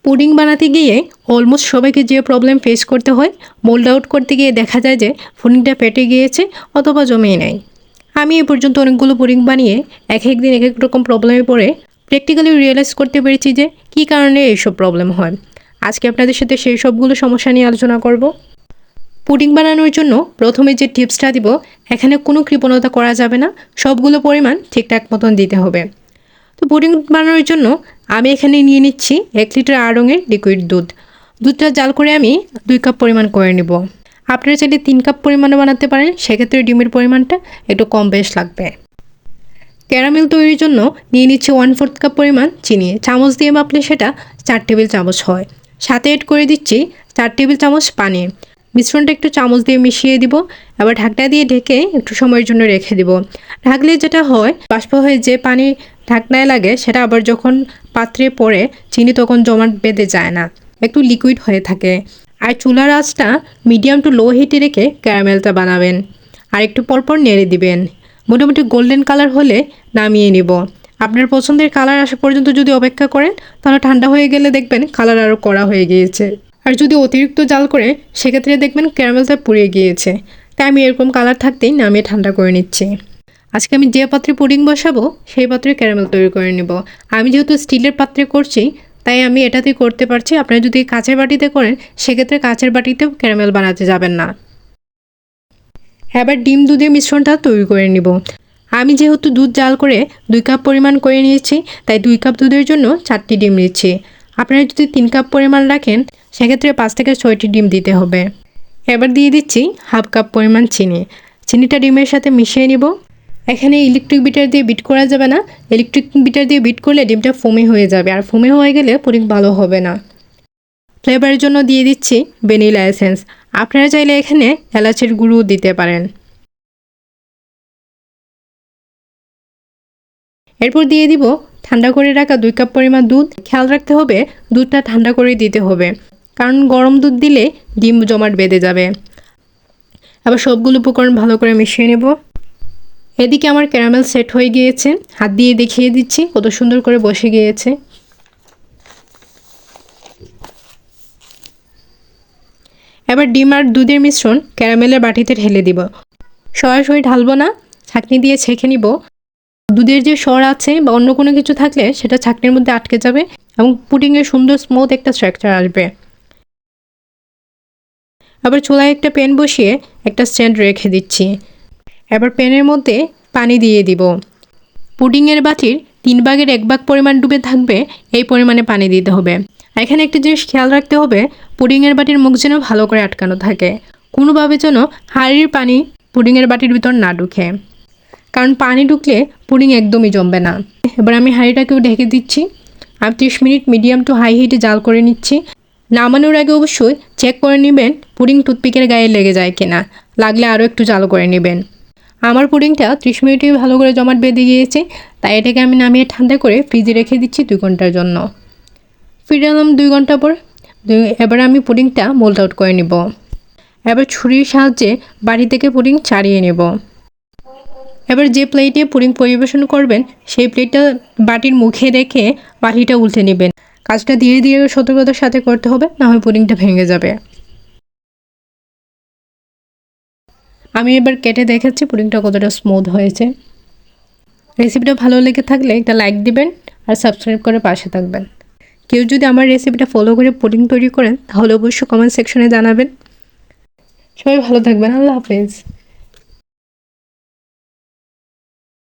Pudding বানাতে গিয়ে almost সবাইকে যে প্রবলেম ফেস করতে হয়, মোল্ড আউট করতে গিয়ে দেখা যায় যে পুডিংটা ফেটে গিয়েছে অথবা জমে নেয়। আমি এ পর্যন্ত অনেকগুলো পুডিং বানিয়ে এক এক দিন এক এক রকম প্রবলেমে পড়ে প্র্যাকটিক্যালি রিয়েলাইজ করতে পেরেছি যে কী কারণে এইসব প্রবলেম হয়। আজকে আপনাদের সাথে সেই সবগুলো সমস্যা নিয়ে আলোচনা করব। পুডিং বানানোর জন্য প্রথমে যে টিপসটা দিব, এখানে কোনো কৃপণতা করা যাবে না, সবগুলো পরিমাণ ঠিকঠাক মতন দিতে হবে। তো পুডিং বানানোর জন্য আমি এখানে নিয়ে নিচ্ছি 1 লিটার আড় রঙের লিকুইড দুধ। দুধটা জাল করে আমি 2 কাপ পরিমাণ করে নেব। আপনারা চাইলে 3 কাপ পরিমাণে বানাতে পারেন, সেক্ষেত্রে ডিমের পরিমাণটা একটু কম বেশ লাগবে। ক্যারামেল তৈরির জন্য নিয়ে নিচ্ছি 1/4 কাপ পরিমাণ চিনি। চামচ দিয়ে মাপলে সেটা 4 টেবিল চামচ হয়। সাথে এড করে দিচ্ছি 4 টেবিল চামচ পানি। মিশ্রণটা একটু চামচ দিয়ে মিশিয়ে দিব, আবার ঢাকনা দিয়ে ঢেকে একটু সময়ের জন্য রেখে দিব। ঢাকলে যেটা হয়, বাষ্প হয়ে যে পানি ঢাকনায় লাগে সেটা আবার যখন পাত্রে পড়ে চিনি তখন জমাট বেঁধে যায় না, একটু লিকুইড হয়ে থাকে। আর চুলার আঁচটা মিডিয়াম টু লো হিটে রেখে ক্যারামেলটা বানাবেন, আর একটু পরপর নেড়ে দিবেন। মোটামুটি গোল্ডেন কালার হলে নামিয়ে নিব। আপনার পছন্দের কালার আসা পর্যন্ত যদি অপেক্ষা করেন, তাহলে ঠান্ডা হয়ে গেলে দেখবেন কালার আরও কড়া হয়ে গিয়েছে। আর যদি অতিরিক্ত জাল করে, সেক্ষেত্রে দেখবেন ক্যারামেলটা পুড়ে গিয়েছে। তাই আমি এরকম কালার থাকতেই নামিয়ে ঠান্ডা করে নিচ্ছি। আজকে আমি যে পাত্রে পুডিং বসাবো সেই পাত্রে ক্যারামেল তৈরি করে নেব। আমি যেহেতু স্টিলের পাত্রে করছি, তাই আমি এটাতেই করতে পারছি। আপনারা যদি কাঁচের বাটিতে করেন, সেক্ষেত্রে কাঁচের বাটিতেও ক্যারামেল বানাতে যাবেন না। এবার ডিম দুধের মিশ্রণটা তৈরি করে নিব। আমি যেহেতু দুধ জাল করে 2 কাপ পরিমাণ করে নিয়েছি, তাই 2 কাপ দুধের জন্য 4টি ডিম নিচ্ছি। আপনারা যদি 3 কাপ পরিমাণ রাখেন, সেক্ষেত্রে 5 থেকে 6টি ডিম দিতে হবে। এবার দিয়ে দিচ্ছি 1/2 কাপ পরিমাণ চিনি। চিনিটা ডিমের সাথে মিশিয়ে নিব। এখানে ইলেকট্রিক বিটার দিয়ে বিট করা যাবে না। ইলেকট্রিক বিটার দিয়ে বিট করলে ডিমটা ফোমি হয়ে যাবে, আর ফোমি হয়ে গেলে পুডিং ভালো হবে না। ফ্লেভারের জন্য দিয়ে দিচ্ছি ভ্যানিলা এসেন্স। আপনারা চাইলে এখানে এলাচের গুঁড়ো দিতে পারেন। এরপর দিয়ে দিব ঠান্ডা করে রাখা 2 কাপ পরিমাণ দুধ। খেয়াল রাখতে হবে দুধটা ঠান্ডা করে দিতে হবে, কারণ গরম দুধ দিলে ডিম জমাট বেঁধে যাবে। আবার সবগুলো উপকরণ ভালো করে মিশিয়ে নেব। এদিকে আমার ক্যারামেল সেট হয়ে গিয়েছে। হাত দিয়ে দেখিয়ে দিচ্ছি কত সুন্দর করে বসে গিয়েছে। এবার ডিম আর দুধের মিশ্রণ ক্যারামেলের বাটিতে ঢেলে দিব। সরাসরি ঢালবো না, ছাঁকনি দিয়ে ছেঁকে নিব। দুধের যে সর আছে বা অন্য কোনো কিছু থাকলে সেটা ছাঁকনির মধ্যে আটকে যাবে এবং পুডিংয়ের সুন্দর স্মুথ একটা স্ট্রাকচার আসবে। আবার চুলায় একটা প্যান বসিয়ে একটা স্ট্যান্ড রেখে দিচ্ছি। এবার প্যানের মধ্যে পানি দিয়ে দিব। পুডিংয়ের বাটির 3 ভাগের 1 ভাগ পরিমাণ ডুবে থাকবে, এই পরিমাণে পানি দিতে হবে। এখানে একটা জিনিস খেয়াল রাখতে হবে, পুডিংয়ের বাটির মুখ যেন ভালো করে আটকানো থাকে, কোনোভাবে যেন হাঁড়ির পানি পুডিংয়ের বাটির ভিতর না ঢুকে, কারণ পানি ঢুকলে পুডিং একদমই জমবে না। এবার আমি হাঁড়িটাকেও ঢেকে দিচ্ছি। আমি 30 মিনিট মিডিয়াম টু হাই হিটে জাল করে নিচ্ছি। নামানোর আগে অবশ্যই চেক করে নেবেন পুডিং টুথপিকের গায়ে লেগে যায় কিনা, লাগলে আরও একটু জাল করে নেবেন। আমার পুডিংটা 30 মিনিটেই ভালো করে জমাট বেঁধে গিয়েছে, তাই এটাকে আমি নামিয়ে ঠান্ডা করে ফ্রিজে রেখে দিচ্ছি 2 ঘন্টার জন্য। ফিরে এলাম 2 ঘন্টা পর। এবার আমি পুডিংটা মোল্ড আউট করে নিব। এবার ছুরির সাহায্যে বাটি থেকে পুডিং ছাড়িয়ে নেব। এবার যে প্লেটে পুডিং পরিবেশন করবেন, সেই প্লেটটা বাটির মুখে রেখে বাটিটা উল্টে নেবেন। কাজটা ধীরে ধীরে সতর্কতার সাথে করতে হবে, না হয় পুডিংটা ভেঙে যাবে। আমি এবার কেটে দেখাচ্ছি পুডিংটা কতটা স্মুথ হয়েছে। রেসিপিটা ভালো লেগে থাকলে একটা লাইক দিবেন আর সাবস্ক্রাইব করে পাশে থাকবেন। কেউ যদি আমার রেসিপিটা ফলো করে পুডিং তৈরি করেন, তাহলে অবশ্যই কমেন্ট সেকশনে জানাবেন। সবাই ভালো থাকবেন। আল্লাহ হাফেজ।